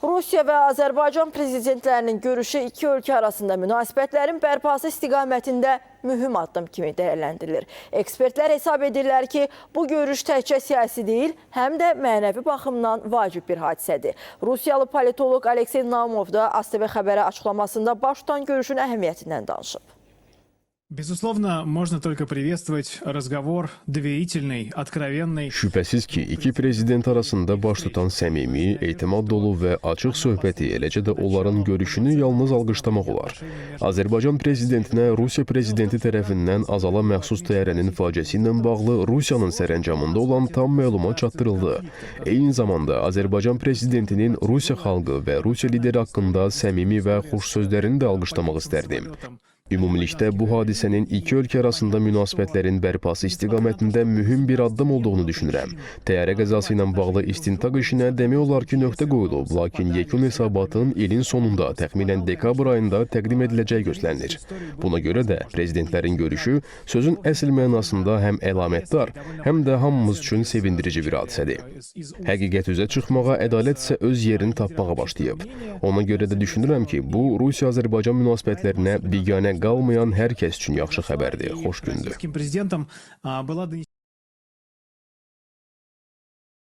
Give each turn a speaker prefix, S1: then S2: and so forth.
S1: Rusiya və Azərbaycan prezidentlərinin görüşü iki ölkə arasında münasibətlərin bərpası istiqamətində mühüm addım kimi dəyərləndirilir. Ekspertlər hesab edirlər ki, bu görüş təkcə siyasi deyil, həm də mənəvi baxımdan vacib bir hadisədir. Rusiyalı politoloq Aleksey Naumov da ASTV xəbərə açıqlamasında baş tutan görüşün əhəmiyyətindən danışıb.
S2: Безусловно, можно только приветствовать разговор доверительный, откровенный.
S3: Şübhəsiz ki, iki prezident arasında baş tutan səmimi, etimad dolu və açıq söhbəti, eləcə də onların görüşünü yalnız alqışlamaq olar. Azərbaycan prezidentinə Rusiya prezidenti tərəfindən azala məxsus təyyarənin faciəsi ilə bağlı Rusiyanın sərəncamında olan tam məlumat çatdırıldı. Eyni zamanda Azərbaycan prezidentinin Rusiya xalqı və Rusiya lideri haqqında səmimi və xoş sözlərini də alqışlamaq istərdim. Ümumilikdə bu hadisənin iki ölkə arasında münasibətlərin bərpası istiqamətində mühüm bir addım olduğunu düşünürəm. Təyyarə qəzası ilə bağlı istintaq işinə demək olar ki, nöqtə qoyulub, lakin yekun hesabatın ilin sonunda, təxminən dekabr ayında təqdim ediləcəyi gözlənilir. Buna görə də prezidentlərin görüşü sözün əsl mənasında həm əlamətdar, həm də hamımız üçün sevindirici bir hadisədir. Həqiqət üzə çıxmağa, ədalət isə öz yerini tapmağa başlayıb. Ona görə də düşünürəm ki, bu Rusiya-Azərbaycan münasibətlərinə biganə qalmayan hər kəs üçün yaxşı xəbərdir, xoş gündür.